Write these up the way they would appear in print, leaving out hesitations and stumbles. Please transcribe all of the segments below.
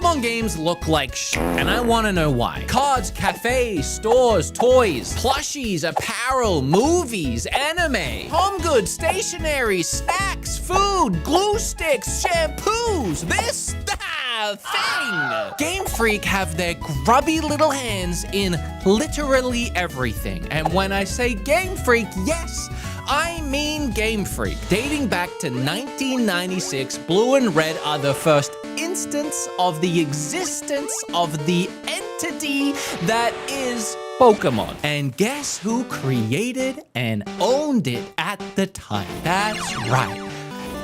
Pokemon games look like and I want to know why. Cards, cafes, stores, toys, plushies, apparel, movies, anime, home goods, stationery, snacks, food, glue sticks, shampoos, this, that thing. Game Freak have their grubby little hands in literally everything. And when I say Game Freak, yes, I mean Game Freak. Dating back to 1996, Blue and Red are the first instance of the existence of the entity that is Pokemon. And guess who created and owned it at the time? That's right,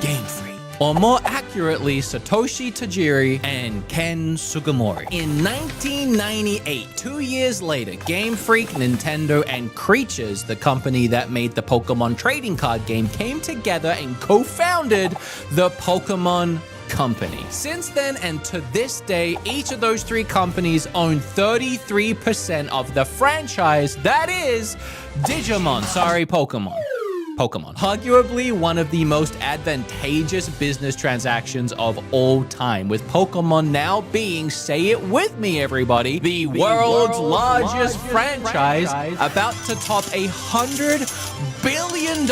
Game Freak. Or more accurately, Satoshi Tajiri and Ken Sugimori. In 1998, 2 years later, Game Freak, Nintendo, and Creatures, the company that made the Pokemon trading card game, came together and co-founded the Pokemon Company. Since then and to this day, each of those three companies own 33% of the franchise that is Digimon. Sorry, Pokemon. Arguably one of the most advantageous business transactions of all time, with Pokemon now being, say it with me everybody, the world's largest franchise, about to top $100 billion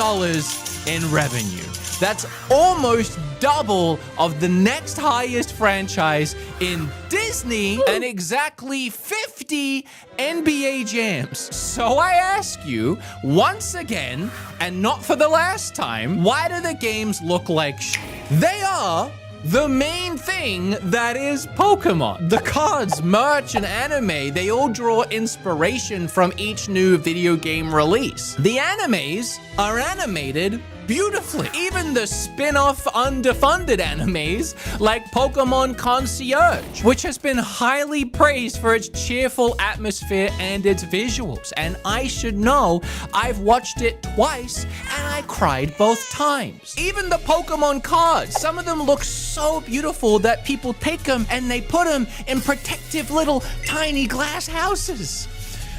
in revenue. That's almost double of the next highest franchise in Disney and exactly 50 NBA Jams. So I ask you, once again, and not for the last time, why do the games look like They are the main thing that is Pokemon. The cards, merch, and anime, they all draw inspiration from each new video game release. The animes are animated beautifully. Even the spin-off underfunded animes like Pokemon Concierge, which has been highly praised for its cheerful atmosphere and its visuals. And I should know, I've watched it twice and I cried both times. Even the Pokemon cards, some of them look so beautiful that people take them and they put them in protective little tiny glass houses.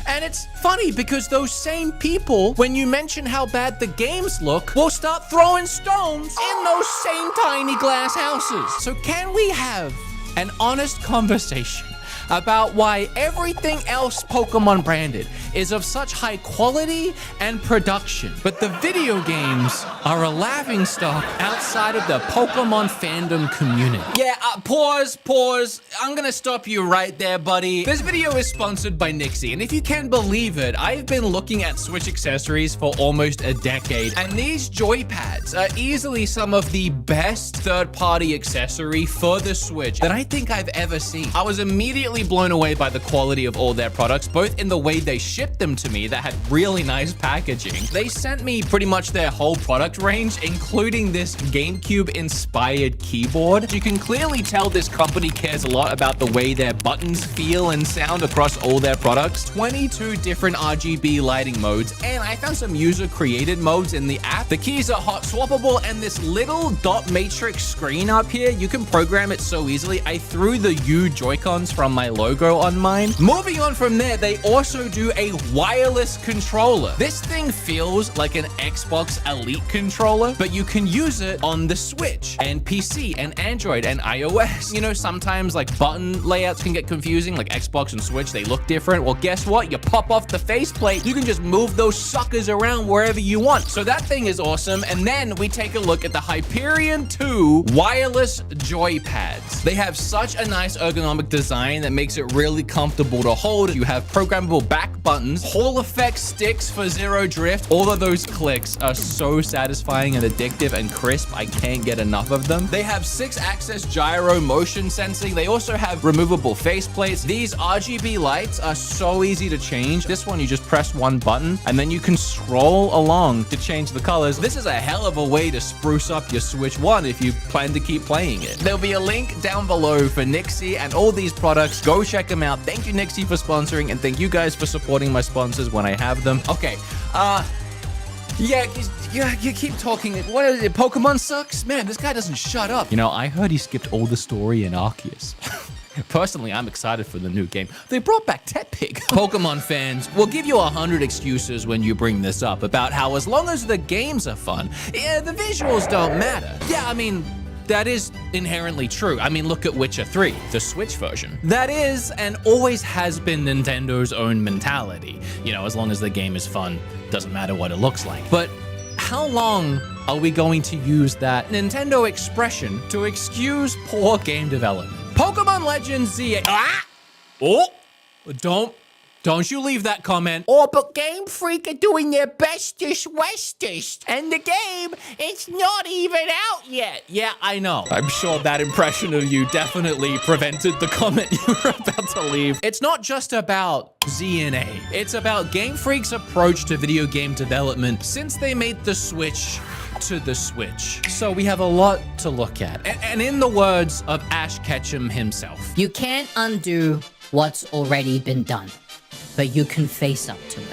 And it's funny because those same people, when you mention how bad the games look, will start throwing stones in those same tiny glass houses. So can we have an honest conversation about why everything else Pokemon branded is of such high quality and production, but the video games are a laughingstock outside of the Pokemon fandom community? Yeah, pause. I'm gonna stop you right there, buddy. This video is sponsored by Nixie, and if you can believe it, I've been looking at Switch accessories for almost a decade, and these joypads are easily some of the best third-party accessory for the Switch that I think I've ever seen. I was immediately blown away by the quality of all their products, both in the way they shipped them to me that had really nice packaging. They sent me pretty much their whole product range, including this GameCube-inspired keyboard. You can clearly tell this company cares a lot about the way their buttons feel and sound across all their products. 22 different RGB lighting modes, and I found some user-created modes in the app. The keys are hot swappable, and this little dot matrix screen up here, you can program it so easily. I threw the U Joy-Cons from my logo on mine. Moving on from there, they also do a wireless controller. This thing feels like an Xbox Elite controller, but you can use it on the Switch and PC and Android and iOS. You know, sometimes like button layouts can get confusing, like Xbox and Switch, they look different. Well, guess what? You pop off the faceplate, you can just move those suckers around wherever you want. So that thing is awesome. And then we take a look at the Hyperion 2 wireless joypads. They have such a nice ergonomic design that makes it really comfortable to hold. You have programmable back buttons, Hall effect sticks for zero drift. All of those clicks are so satisfying and addictive and crisp. I can't get enough of them. They have 6-axis gyro motion sensing. They also have removable faceplates. These RGB lights are so easy to change. This one, you just press one button and then you can scroll along to change the colors. This is a hell of a way to spruce up your Switch 1 if you plan to keep playing it. There'll be a link down below for Nixie and all these products. Go check them out. Thank you, Nixie, for sponsoring, and thank you guys for supporting my sponsors when I have them. Okay, yeah, you keep talking. What is it? Pokemon sucks? Man, this guy doesn't shut up. You know, I heard he skipped all the story in Arceus. Personally, I'm excited for the new game. They brought back Tepig. Pokemon fans will give you 100 excuses when you bring this up about how as long as the games are fun, yeah, the visuals don't matter. Yeah, I mean, that is inherently true. I mean, look at Witcher 3, the Switch version. That is and always has been Nintendo's own mentality. You know, as long as the game is fun, doesn't matter what it looks like. But how long are we going to use that Nintendo expression to excuse poor game development? Pokemon Legends Z. Oh, don't you leave that comment. Oh, but Game Freak are doing their bestest westest. And the game, it's not even out yet. Yeah, I know. I'm sure that impression of you definitely prevented the comment you were about to leave. It's not just about ZNA. It's about Game Freak's approach to video game development since they made the switch to the Switch. So we have a lot to look at. And in the words of Ash Ketchum himself, you can't undo what's already been done, but you can face up to it.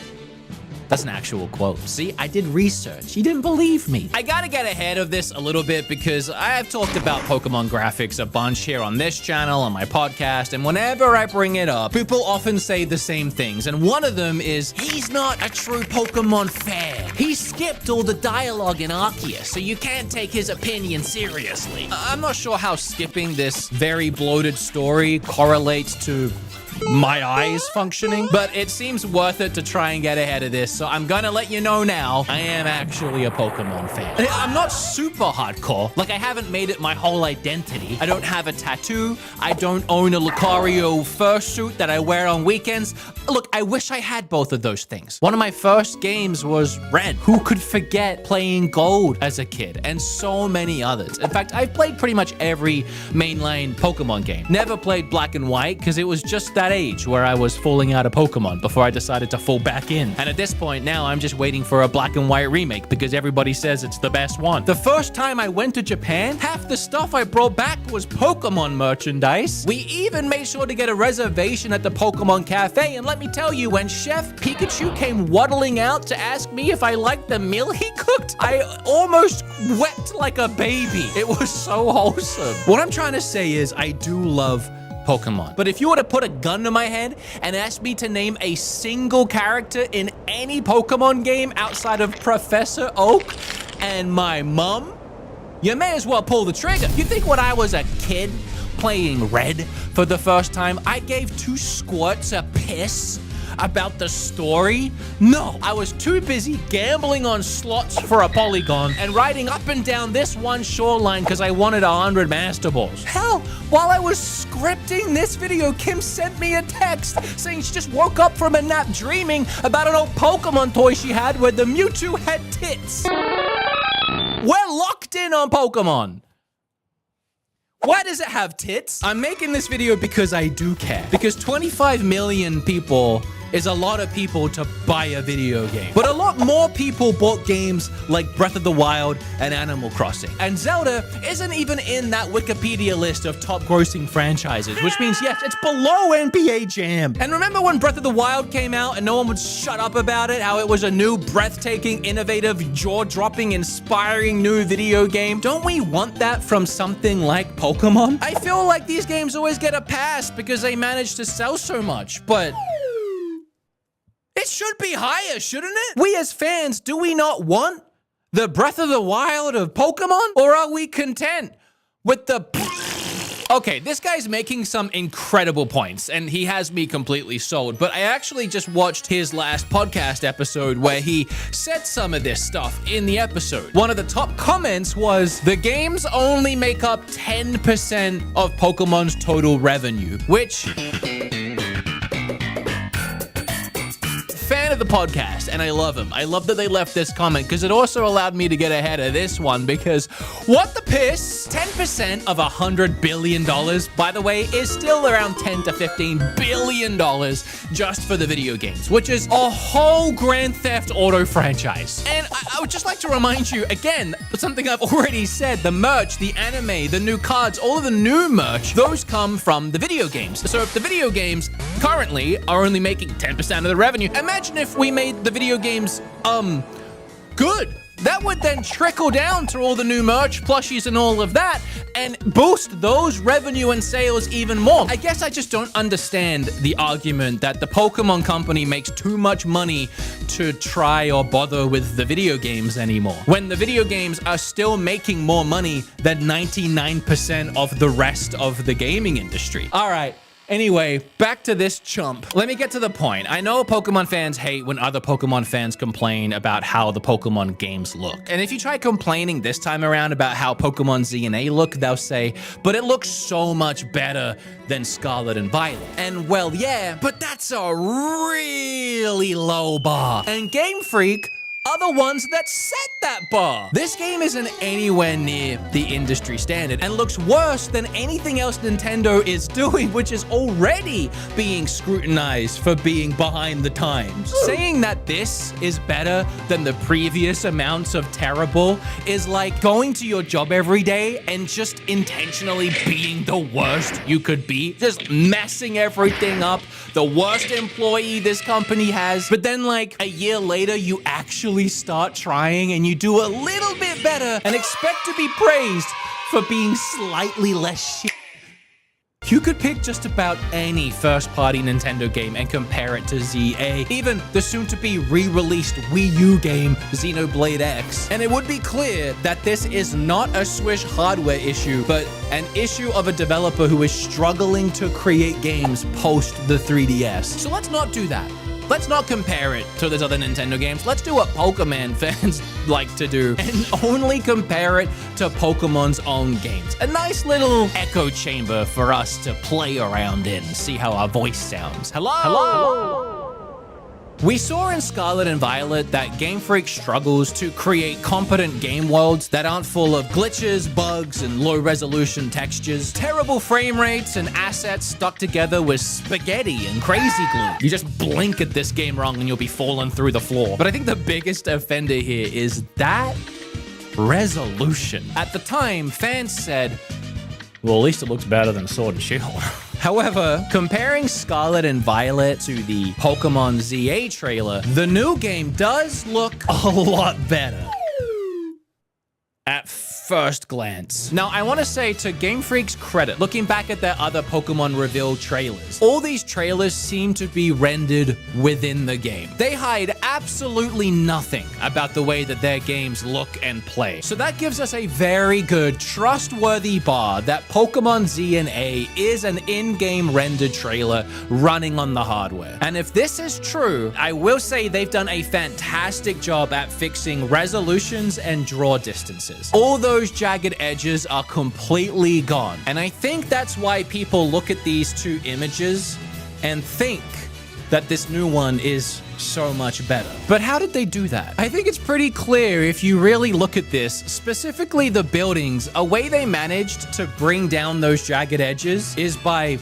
That's an actual quote. See, I did research. You didn't believe me. I gotta get ahead of this a little bit because I have talked about Pokemon graphics a bunch here on this channel, on my podcast, and whenever I bring it up, people often say the same things. And one of them is, he's not a true Pokemon fan. He skipped all the dialogue in Arceus, so you can't take his opinion seriously. I'm not sure how skipping this very bloated story correlates to my eyes functioning, but it seems worth it to try and get ahead of this, so I'm gonna let you know now, I am actually a Pokemon fan. I'm not super hardcore, like I haven't made it my whole identity. I don't have a tattoo, I don't own a Lucario fursuit that I wear on weekends. Look, I wish I had both of those things. One of my first games was Red. Who could forget playing Gold as a kid? And so many others. In fact, I've played pretty much every mainline Pokemon game. Never played Black and White, because it was just that age where I was falling out of Pokemon before I decided to fall back in. And at this point now, I'm just waiting for a Black and White remake because everybody says it's the best one. The first time I went to Japan, half the stuff I brought back was Pokemon merchandise. We even made sure to get a reservation at the Pokemon Cafe, and let me tell you, when Chef Pikachu came waddling out to ask me if I liked the meal he cooked, I almost wept like a baby. It was so wholesome. What I'm trying to say is I do love Pokemon. But if you were to put a gun to my head and ask me to name a single character in any Pokemon game outside of Professor Oak and my mom, you may as well pull the trigger. You think when I was a kid playing Red for the first time, I gave 2 squirts a piss about the story? No, I was too busy gambling on slots for a Polygon and riding up and down this one shoreline because I wanted 100 Master Balls. Hell, while I was scripting this video, Kim sent me a text saying she just woke up from a nap dreaming about an old Pokemon toy she had where the Mewtwo had tits. We're locked in on Pokemon. Why does it have tits? I'm making this video because I do care. Because 25 million people is a lot of people to buy a video game. But a lot more people bought games like Breath of the Wild and Animal Crossing. And Zelda isn't even in that Wikipedia list of top grossing franchises, which means, yes, it's below NBA Jam. And remember when Breath of the Wild came out and no one would shut up about it, how it was a new, breathtaking, innovative, jaw-dropping, inspiring new video game? Don't we want that from something like Pokemon? I feel like these games always get a pass because they manage to sell so much, but it should be higher, shouldn't it? We as fans, do we not want the Breath of the Wild of Pokemon? Or are we content with the... Okay, this guy's making some incredible points, and he has me completely sold, but I actually just watched his last podcast episode where he said some of this stuff in the episode. One of the top comments was, the games only make up 10% of Pokemon's total revenue, which... fan of the podcast, and I love him. I love that they left this comment because it also allowed me to get ahead of this one because what the piss? 10% of $100 billion, by the way, is still around $10 to $15 billion just for the video games, which is a whole Grand Theft Auto franchise. And I would just like to remind you, again, something I've already said, the merch, the anime, the new cards, all of the new merch, those come from the video games. So if the video games currently are only making 10% of the revenue, imagine if we made the video games, good. That would then trickle down to all the new merch, plushies, and all of that, and boost those revenue and sales even more. I guess I just don't understand the argument that the Pokemon company makes too much money to try or bother with the video games anymore, when the video games are still making more money than 99% of the rest of the gaming industry. All right. Anyway, back to this chump. Let me get to the point. I know Pokemon fans hate when other Pokemon fans complain about how the Pokemon games look. And if you try complaining this time around about how Pokemon Z and A look, they'll say, but it looks so much better than Scarlet and Violet. And well, yeah, but that's a really low bar. And Game Freak are the ones that set that bar. This game isn't anywhere near the industry standard and looks worse than anything else Nintendo is doing, which is already being scrutinized for being behind the times. Saying that this is better than the previous amounts of terrible is like going to your job every day and just intentionally being the worst you could be, just messing everything up, the worst employee this company has, but then like a year later, you actually start trying and you do a little bit better and expect to be praised for being slightly less shit. You could pick just about any first-party Nintendo game and compare it to ZA, even the soon-to-be re-released Wii U game, Xenoblade X, and it would be clear that this is not a Swish hardware issue, but an issue of a developer who is struggling to create games post the 3DS. So let's not do that. Let's not compare it to those other Nintendo games. Let's do what Pokemon fans like to do and only compare it to Pokemon's own games. A nice little echo chamber for us to play around in, see how our voice sounds. Hello? Hello? We saw in Scarlet and Violet that Game Freak struggles to create competent game worlds that aren't full of glitches, bugs, and low-resolution textures, terrible frame rates, and assets stuck together with spaghetti and crazy glue. You just blink at this game wrong and you'll be falling through the floor. But I think the biggest offender here is that resolution. At the time, fans said, well, at least it looks better than Sword and Shield. However, comparing Scarlet and Violet to the Pokemon ZA trailer, the new game does look a lot better at first glance. Now, I want to say to Game Freak's credit, looking back at their other Pokemon reveal trailers, all these trailers seem to be rendered within the game. They hide absolutely nothing about the way that their games look and play. So that gives us a very good, trustworthy bar that Pokemon Z and A is an in-game rendered trailer running on the hardware. And if this is true, I will say they've done a fantastic job at fixing resolutions and draw distances. All those jagged edges are completely gone. And I think that's why people look at these two images and think that this new one is so much better. But how did they do that? I think it's pretty clear if you really look at this, specifically the buildings, a way they managed to bring down those jagged edges is by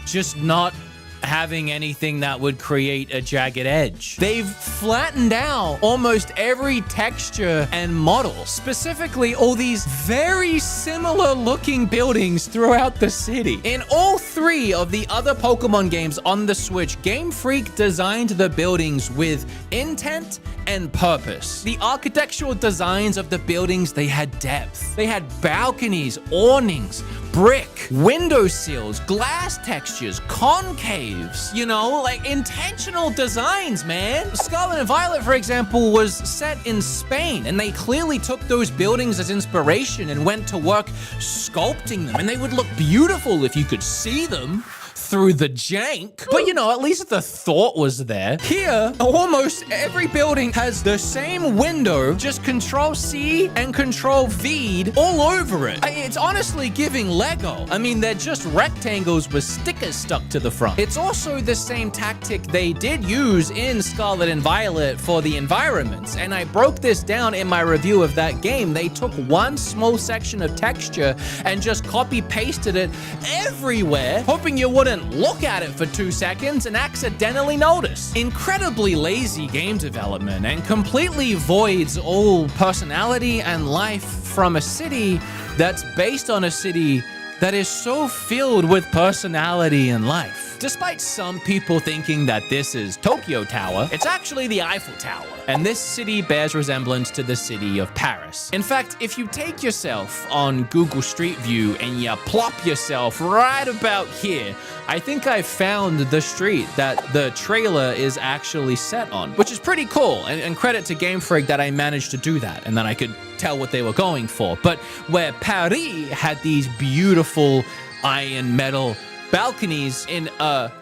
just not having anything that would create a jagged edge. They've flattened out almost every texture and model, specifically all these very similar looking buildings throughout the city. In all three of the other Pokemon games on the Switch, Game Freak designed the buildings with intent and purpose. The architectural designs of the buildings, they had depth. They had balconies, awnings, brick, window sills, glass textures, concaves, you know, like intentional designs, man. Scarlet and Violet, for example, was set in Spain, and they clearly took those buildings as inspiration and went to work sculpting them, and they would look beautiful if you could see them through the jank. But you know, at least the thought was there. Here, almost every building has the same window, just Control-C and Control-V'd all over it. It's honestly giving Lego. I mean, they're just rectangles with stickers stuck to the front. It's also the same tactic they did use in Scarlet and Violet for the environments, and I broke this down in my review of that game. They took one small section of texture and just copy-pasted it everywhere, hoping you wouldn't look at it for 2 seconds and accidentally notice. Incredibly lazy game development, and completely voids all personality and life from a city that's based on a city that is so filled with personality and life. Despite some people thinking that this is Tokyo Tower, it's actually the Eiffel Tower. And this city bears resemblance to the city of Paris. In fact, if you take yourself on Google Street View and you plop yourself right about here, I think I found the street that the trailer is actually set on, which is pretty cool. And credit to Game Freak that I managed to do that and then I could tell what they were going for. But where Paris had these beautiful iron metal balconies, in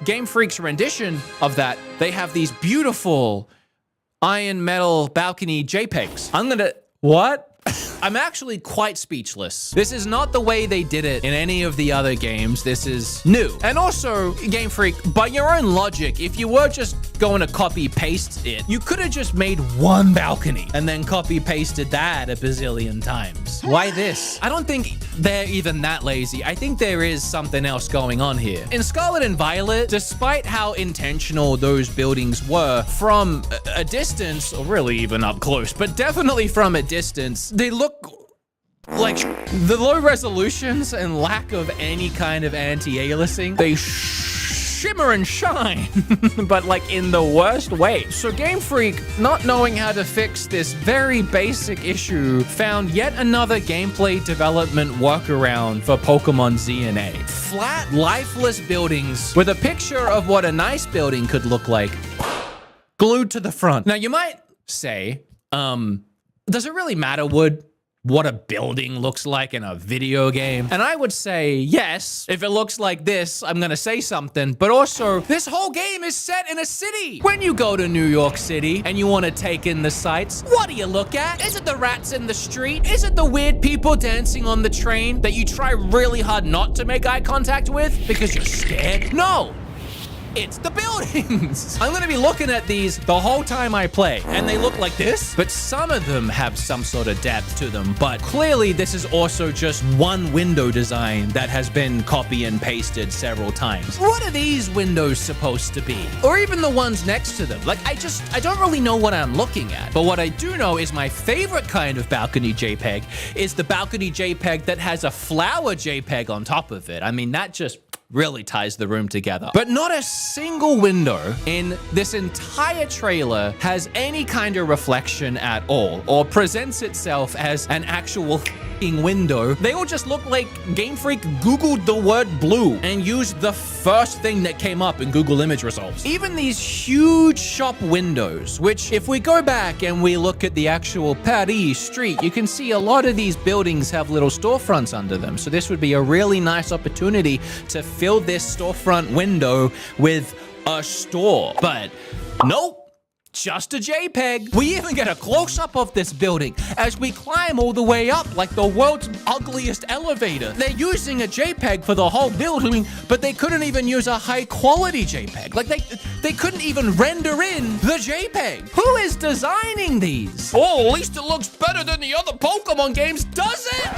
Game Freak's rendition of that, they have these beautiful iron metal balcony JPEGs. What? I'm actually quite speechless. This is not the way they did it in any of the other games. This is new. And also, Game Freak, by your own logic, if you were just going to copy paste it, you could have just made one balcony and then copy pasted that a bazillion times. Why this? I don't think they're even that lazy. I think there is something else going on here. In Scarlet and Violet, despite how intentional those buildings were, from a distance, or really even up close, but definitely from a distance, they look like the low resolutions and lack of any kind of anti-aliasing. They shimmer and shine, but like in the worst way. So Game Freak, not knowing how to fix this very basic issue, found yet another gameplay development workaround for Pokemon ZA. Flat, lifeless buildings with a picture of what a nice building could look like glued to the front. Now you might say, does it really matter, Wood, what a building looks like in a video game? And I would say yes. If it looks like this, I'm gonna say something. But also, this whole game is set in a city. When you go to New York City and you want to take in the sights, what do you look at? Is it the rats in the street? Is it the weird people dancing on the train that you try really hard not to make eye contact with because you're scared? No. It's the buildings. I'm gonna be looking at these the whole time I play, and they look like this, but some of them have some sort of depth to them. But clearly this is also just one window design that has been copy and pasted several times. What are these windows supposed to be? Or even the ones next to them? Like, I don't really know what I'm looking at. But what I do know is my favorite kind of balcony JPEG is the balcony JPEG that has a flower JPEG on top of it. I mean, that just really ties the room together. But not a single window in this entire trailer has any kind of reflection at all, or presents itself as an actual window. They all just look like Game Freak Googled the word blue and used the first thing that came up in Google image results. Even these huge shop windows, which if we go back and we look at the actual Paris street, you can see a lot of these buildings have little storefronts under them. So this would be a really nice opportunity to fill this storefront window with a store. But nope. Just a JPEG. We even get a close-up of this building as we climb all the way up like the world's ugliest elevator. They're using a JPEG for the whole building, but they couldn't even use a high-quality JPEG. Like, they couldn't even render in the JPEG. Who is designing these? Oh, at least it looks better than the other Pokemon games, does it?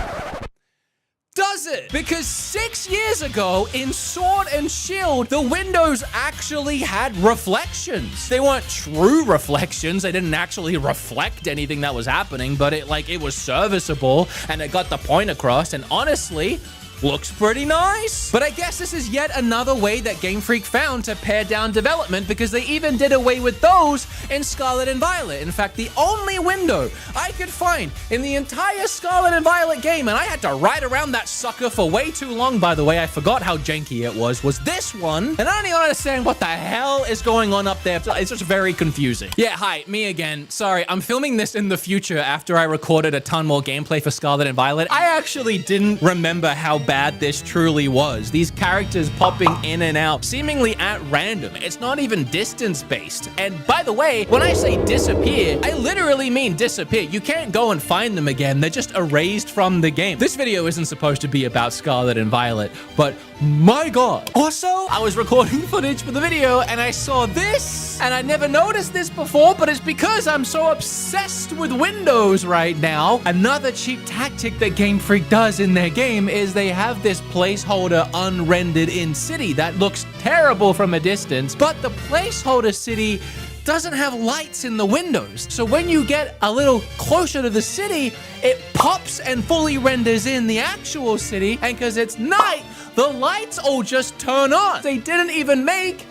Does it? Because 6 years ago in Sword and Shield, the windows actually had reflections. They weren't true reflections. They didn't actually reflect anything that was happening, but it was serviceable and it got the point across. And honestly, looks pretty nice. But I guess this is yet another way that Game Freak found to pare down development, because they even did away with those in Scarlet and Violet. In fact, the only window I could find in the entire Scarlet and Violet game, and I had to ride around that sucker for way too long, by the way, I forgot how janky it was this one. And I don't even understand what the hell is going on up there. It's just very confusing. Yeah, hi, me again. Sorry, I'm filming this in the future after I recorded a ton more gameplay for Scarlet and Violet. I actually didn't remember how bad this truly was. These characters popping in and out, seemingly at random. It's not even distance-based. And by the way, when I say disappear, I literally mean disappear. You can't go and find them again. They're just erased from the game. This video isn't supposed to be about Scarlet and Violet, but my God. Also, I was recording footage for the video and I saw this, and I never noticed this before, but it's because I'm so obsessed with Windows right now. Another cheap tactic that Game Freak does in their game is they have this placeholder unrendered in city that looks terrible from a distance, but the placeholder city doesn't have lights in the windows. So when you get a little closer to the city, it pops and fully renders in the actual city, and because it's night, The lights all just turn on. They didn't even make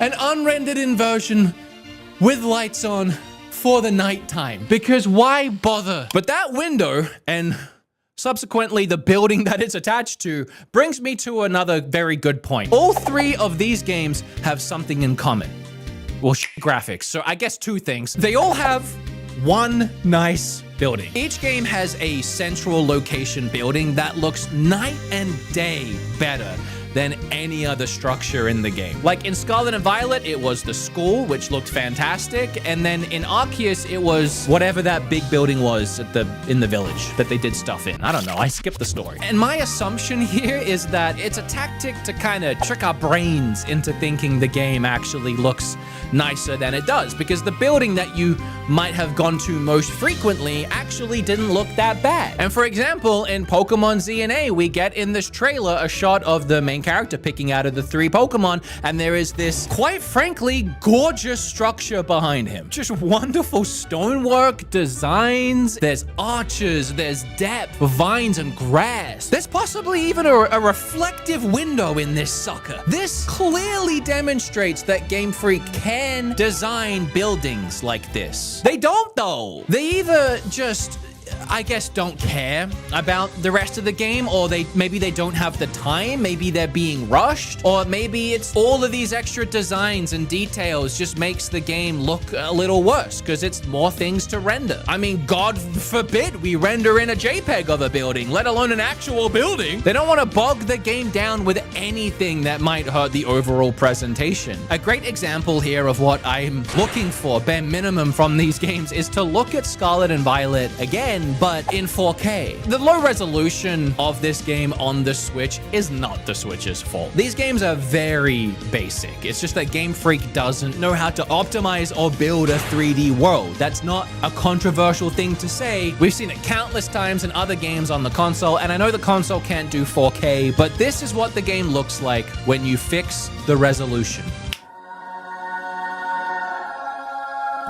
an unrendered inversion with lights on for the nighttime. Because why bother? But that window and subsequently the building that it's attached to brings me to another very good point. All three of these games have something in common. Well, graphics. So I guess two things. They all have one nice building. Each game has a central location building that looks night and day better than any other structure in the game. Like in Scarlet and Violet, it was the school, which looked fantastic. And then in Arceus, it was whatever that big building was in the village that they did stuff in. I don't know. I skipped the story. And my assumption here is that it's a tactic to kind of trick our brains into thinking the game actually looks nicer than it does, because the building that you might have gone to most frequently actually didn't look that bad. And for example, in Pokemon ZNA, we get in this trailer a shot of the main character picking out of the 3 Pokemon, and there is this, quite frankly, gorgeous structure behind him. Just wonderful stonework, designs, there's arches, there's depth, vines and grass. There's possibly even a reflective window in this sucker. This clearly demonstrates that Game Freak can design buildings like this. They don't though. They either just, I guess, don't care about the rest of the game, or maybe they don't have the time, maybe they're being rushed, or maybe it's all of these extra designs and details just makes the game look a little worse because it's more things to render. I mean, God forbid we render in a JPEG of a building, let alone an actual building. They don't want to bog the game down with anything that might hurt the overall presentation. A great example here of what I'm looking for, bare minimum, from these games is to look at Scarlet and Violet again, but in 4K. The low resolution of this game on the Switch is not the Switch's fault. These games are very basic. It's just that Game Freak doesn't know how to optimize or build a 3D world. That's not a controversial thing to say. We've seen it countless times in other games on the console, and I know the console can't do 4K, but this is what the game looks like when you fix the resolution.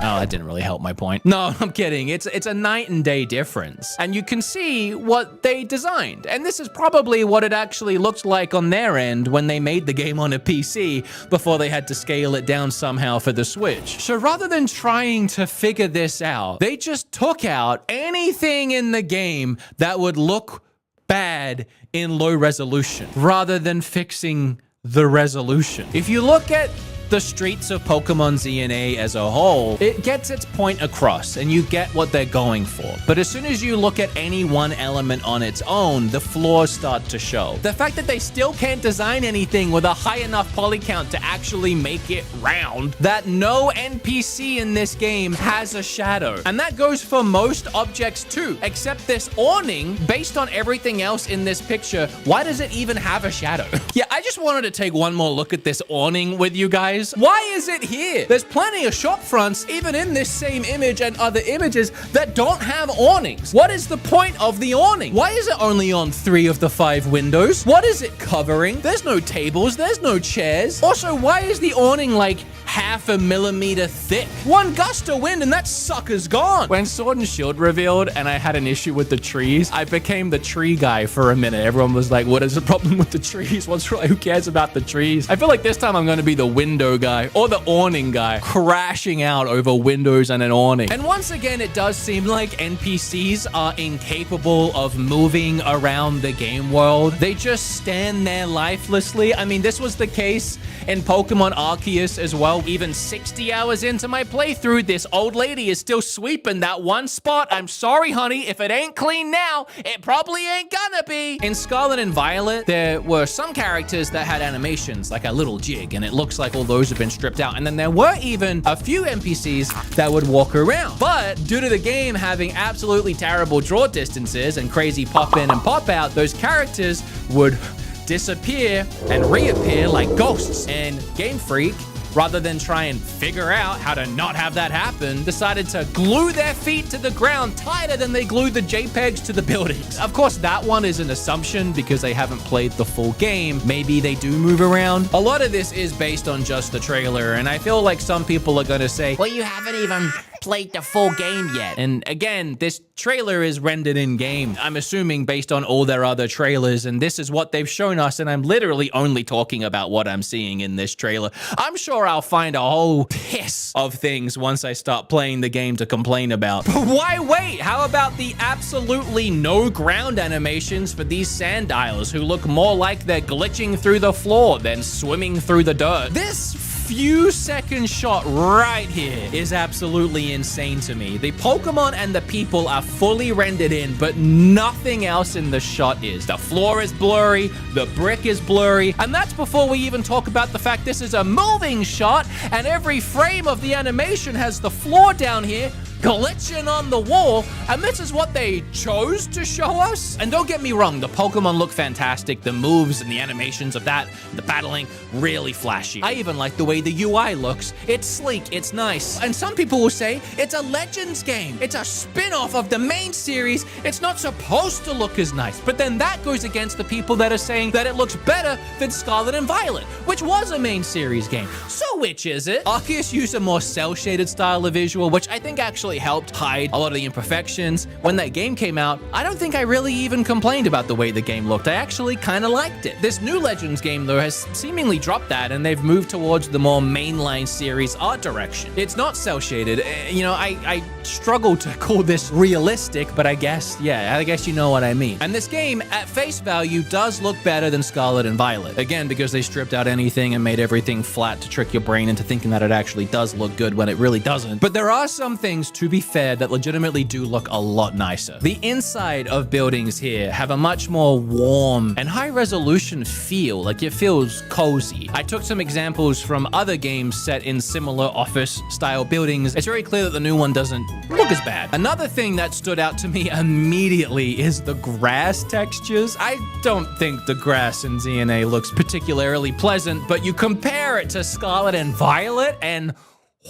Oh, that didn't really help my point. No, I'm kidding. It's a night and day difference. And you can see what they designed. And this is probably what it actually looked like on their end when they made the game on a PC before they had to scale it down somehow for the Switch. So rather than trying to figure this out, they just took out anything in the game that would look bad in low resolution rather than fixing the resolution. If you look at the streets of Pokemon ZNA as a whole, it gets its point across and you get what they're going for. But as soon as you look at any one element on its own, the flaws start to show. The fact that they still can't design anything with a high enough poly count to actually make it round, that no NPC in this game has a shadow. And that goes for most objects too, except this awning. Based on everything else in this picture, why does it even have a shadow? Yeah, I just wanted to take one more look at this awning with you guys. Why is it here? There's plenty of shop fronts, even in this same image and other images, that don't have awnings. What is the point of the awning? Why is it only on 3 of the 5 windows? What is it covering? There's no tables, there's no chairs. Also, why is the awning like half a millimeter thick? One gust of wind and that sucker's gone. When Sword and Shield revealed and I had an issue with the trees, I became the tree guy for a minute. Everyone was like, what is the problem with the trees? Who cares about the trees? I feel like this time I'm going to be the window guy or the awning guy, crashing out over windows and an awning. And once again, it does seem like NPCs are incapable of moving around the game world. They just stand there lifelessly. I mean, this was the case in Pokemon Arceus as well. Even 60 hours into my playthrough, this old lady is still sweeping that one spot. I'm sorry, honey. If it ain't clean now, it probably ain't gonna be. In Scarlet and Violet, there were some characters that had animations, like a little jig, and it looks like all those have been stripped out. And then there were even a few NPCs that would walk around. But due to the game having absolutely terrible draw distances and crazy pop in and pop out, those characters would disappear and reappear like ghosts. And Game Freak, rather than try and figure out how to not have that happen, decided to glue their feet to the ground tighter than they glued the JPEGs to the buildings. Of course, that one is an assumption because they haven't played the full game. Maybe they do move around. A lot of this is based on just the trailer, and I feel like some people are going to say, well, you haven't even played the full game yet. And again, this trailer is rendered in game. I'm assuming based on all their other trailers, and this is what they've shown us, and I'm literally only talking about what I'm seeing in this trailer. I'm sure I'll find a whole piss of things once I start playing the game to complain about. But why wait? How about the absolutely no ground animations for these Sandiles who look more like they're glitching through the floor than swimming through the dirt? This few second shot right here is absolutely insane to me. The Pokemon and the people are fully rendered in, but nothing else in the shot is. The floor is blurry, the brick is blurry, and that's before we even talk about the fact this is a moving shot, and every frame of the animation has the floor down here glitching on the wall, and this is what they chose to show us? And don't get me wrong, the Pokemon look fantastic, the moves and the animations of that, the battling, really flashy. I even like the way the UI looks. It's sleek, it's nice. And some people will say, it's a Legends game. It's a spin-off of the main series. It's not supposed to look as nice. But then that goes against the people that are saying that it looks better than Scarlet and Violet, which was a main series game. So which is it? Arceus used a more cel-shaded style of visual, which I think actually helped hide a lot of the imperfections. When that game came out, I don't think I really even complained about the way the game looked. I actually kind of liked it. This new Legends game, though, has seemingly dropped that, and they've moved towards the more mainline series art direction. It's not cel-shaded. You know, I struggle to call this realistic, but I guess you know what I mean. And this game, at face value, does look better than Scarlet and Violet. Again, because they stripped out anything and made everything flat to trick your brain into thinking that it actually does look good when it really doesn't. But there are some things, to be fair, that legitimately do look a lot nicer. The inside of buildings here have a much more warm and high resolution feel, like it feels cozy. I took some examples from other games set in similar office style buildings. It's very clear that the new one doesn't look as bad. Another thing that stood out to me immediately is the grass textures. I don't think the grass in DNA looks particularly pleasant, but you compare it to Scarlet and Violet and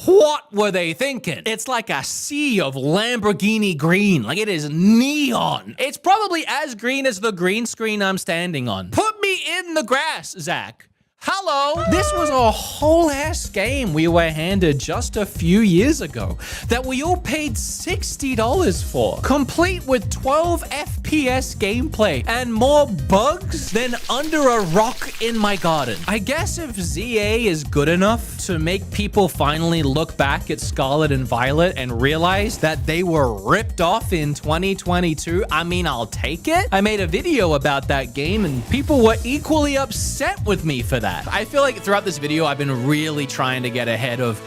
what were they thinking? It's like a sea of Lamborghini green. Like, it is neon. It's probably as green as the green screen I'm standing on. Put me in the grass, Zach. Hello! This was a whole ass game we were handed just a few years ago that we all paid $60 for, complete with 12 FPS gameplay and more bugs than under a rock in my garden. I guess if ZA is good enough to make people finally look back at Scarlet and Violet and realize that they were ripped off in 2022, I mean, I'll take it. I made a video about that game and people were equally upset with me for that. I feel like throughout this video, I've been really trying to get ahead of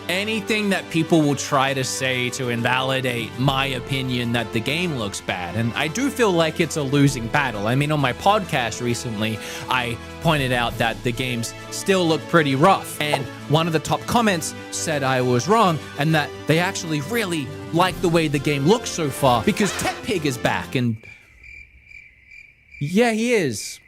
anything that people will try to say to invalidate my opinion that the game looks bad. And I do feel like it's a losing battle. I mean, on my podcast recently, I pointed out that the games still look pretty rough. And one of the top comments said I was wrong and that they actually really like the way the game looks so far because Tech Pig is back. And yeah, he is.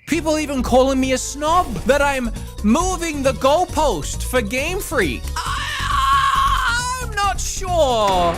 People even calling me a snob, that I'm moving the goalpost for Game Freak. I'm not sure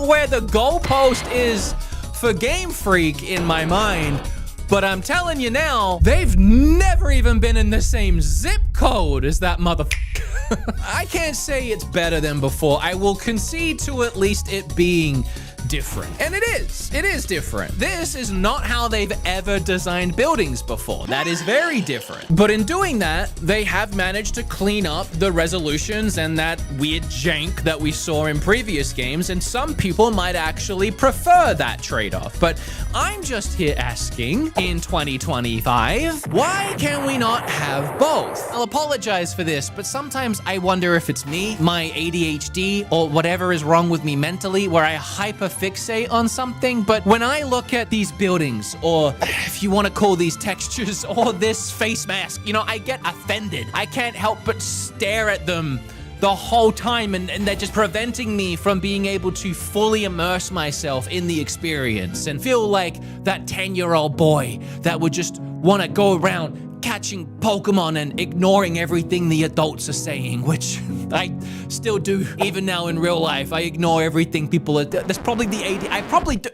where the goalpost is for Game Freak in my mind, but I'm telling you now, they've never even been in the same zip code as that motherfucker. I can't say it's better than before. I will concede to at least it being different. And it is different. This is not how they've ever designed buildings before. That is very different. But in doing that, they have managed to clean up the resolutions and that weird jank that we saw in previous games, and some people might actually prefer that trade-off. But I'm just here asking, in 2025, why can we not have both? I'll apologize for this, but sometimes I wonder if it's me, my ADHD, or whatever is wrong with me mentally, where I hyperfixate on something. But when I look at these buildings, or if you want to call these textures, or this face mask, you know, I get offended. I can't help but stare at them the whole time, and they're just preventing me from being able to fully immerse myself in the experience and feel like that 10-year-old boy that would just want to go around catching Pokemon and ignoring everything the adults are saying, which I still do even now in real life. I ignore everything people are. That's probably the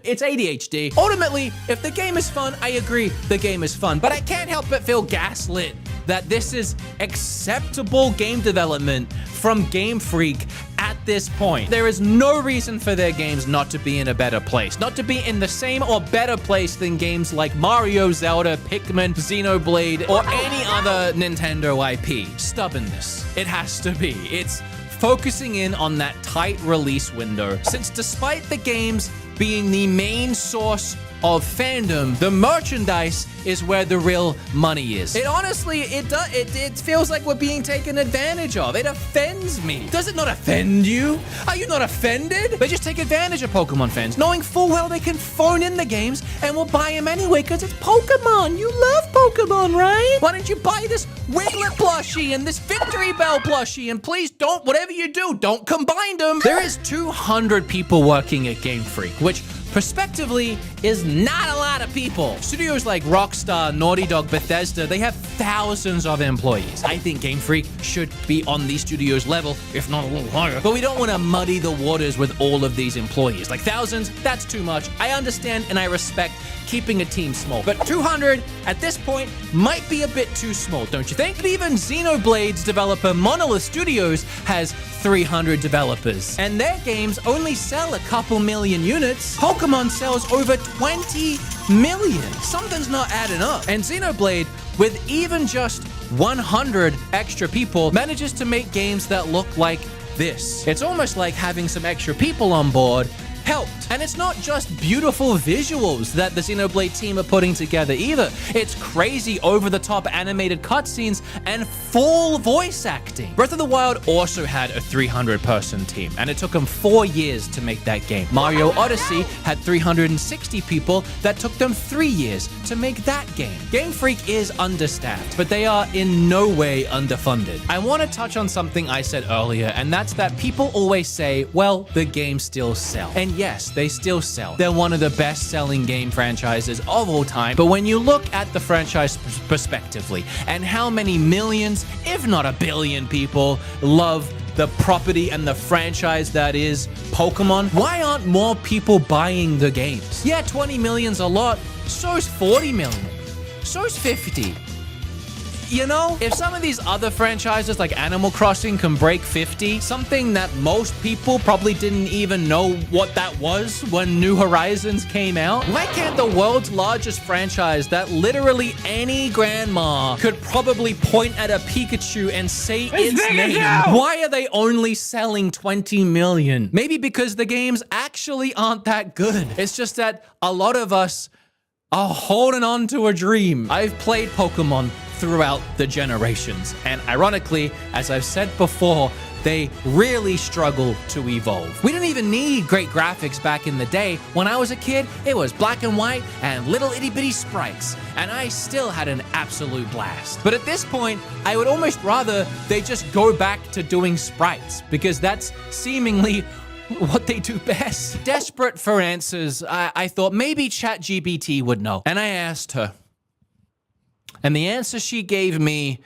it's ADHD. Ultimately, if the game is fun, I agree the game is fun, but I can't help but feel gaslit that this is acceptable game development from Game Freak at this point, there is no reason for their games not to be in a better place. Not to be in the same or better place than games like Mario, Zelda, Pikmin, Xenoblade, or any other Nintendo IP. Stubbornness. It has to be. It's focusing in on that tight release window. Since despite the games being the main source of fandom, the merchandise is where the real money is. It honestly, it feels like we're being taken advantage of. It offends me. Does it not offend you? Are you not offended? They just take advantage of Pokemon fans, knowing full well they can phone in the games and will buy them anyway because it's Pokemon. You love Pokemon, right? Why don't you buy this Wiglet plushie and this Victory Bell plushie, and please don't, whatever you do, don't combine them. There is 200 people working at Game Freak, which prospectively is not a lot of people. Studios like Rockstar, Naughty Dog, Bethesda, they have thousands of employees. I think Game Freak should be on these studios' level, if not a little higher. But we don't want to muddy the waters with all of these employees. Like thousands, that's too much. I understand and I respect keeping a team small. But 200 at this point might be a bit too small, don't you think? But even Xenoblade's developer Monolith Studios has 300 developers, and their games only sell a couple million units. Pokemon sells over 20 million. Something's not adding up. And Xenoblade, with even just 100 extra people, manages to make games that look like this. It's almost like having some extra people on board helped. And it's not just beautiful visuals that the Xenoblade team are putting together either. It's crazy over-the-top animated cutscenes and full voice acting. Breath of the Wild also had a 300-person team, and it took them 4 years to make that game. Mario Odyssey had 360 people that took them 3 years to make that game. Game Freak is understaffed, but they are in no way underfunded. I want to touch on something I said earlier, and that's that people always say, well, the games still sell. And yes, they still sell. They're one of the best-selling game franchises of all time. But when you look at the franchise prospectively and how many millions, if not a billion people love the property and the franchise that is Pokemon, why aren't more people buying the games? Yeah, 20 million's a lot. So's 40 million. So's 50. You know, if some of these other franchises like Animal Crossing can break 50, something that most people probably didn't even know what that was when New Horizons came out, why can't the world's largest franchise that literally any grandma could probably point at a Pikachu and say its name, why are they only selling 20 million? Maybe because the games actually aren't that good. It's just that a lot of us are holding on to a dream. I've played Pokemon throughout the generations, and ironically, as I've said before, they really struggle to evolve. We didn't even need great graphics back in the day. When I was a kid, it was black and white and little itty-bitty sprites, and I still had an absolute blast. But at this point, I would almost rather they just go back to doing sprites, because that's seemingly what they do best. Desperate for answers, I thought maybe ChatGPT would know, and I asked her. And the answer she gave me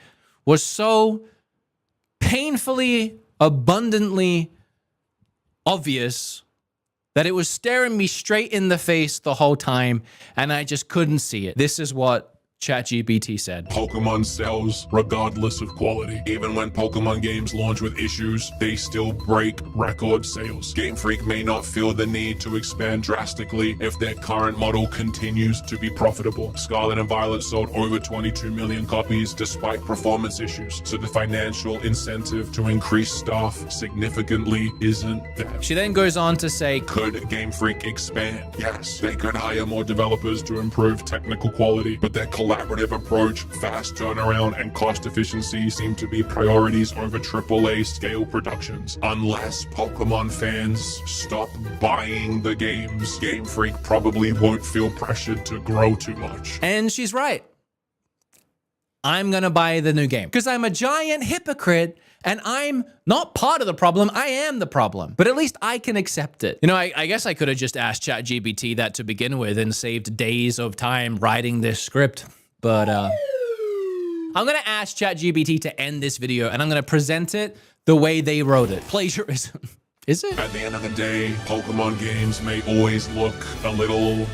was so painfully, abundantly obvious that it was staring me straight in the face the whole time, and I just couldn't see it. This is what ChatGPT said. Pokemon sells regardless of quality. Even when Pokemon games launch with issues, they still break record sales. Game Freak may not feel the need to expand drastically if their current model continues to be profitable. Scarlet and Violet sold over 22 million copies despite performance issues, so the financial incentive to increase staff significantly isn't there. She then goes on to say, could Game Freak expand? Yes, they could hire more developers to improve technical quality, but their collaborative approach, fast turnaround, and cost efficiency seem to be priorities over AAA scale productions. Unless Pokemon fans stop buying the games, Game Freak probably won't feel pressured to grow too much. And she's right. I'm gonna buy the new game because I'm a giant hypocrite and I'm not part of the problem. I am the problem, but at least I can accept it. You know, I guess I could have just asked ChatGPT that to begin with and saved days of time writing this script. But I'm gonna ask ChatGPT to end this video and I'm gonna present it the way they wrote it. Plagiarism. Is it? At the end of the day, Pokemon games may always look a little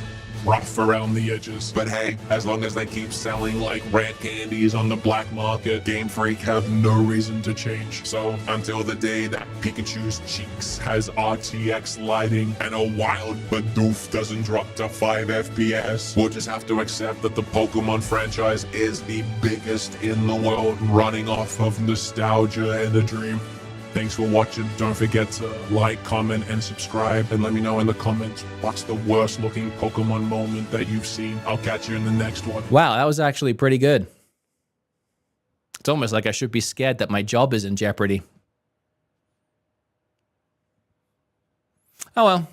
rough around the edges. But hey, as long as they keep selling like rare candies on the black market, Game Freak have no reason to change. So until the day that Pikachu's cheeks has RTX lighting and a wild Bidoof doesn't drop to 5 FPS, we'll just have to accept that the Pokemon franchise is the biggest in the world, running off of nostalgia and a dream. Thanks for watching. Don't forget to like, comment, and subscribe. And let me know in the comments what's the worst looking Pokemon moment that you've seen. I'll catch you in the next one. Wow, that was actually pretty good. It's almost like I should be scared that my job is in jeopardy. Oh well.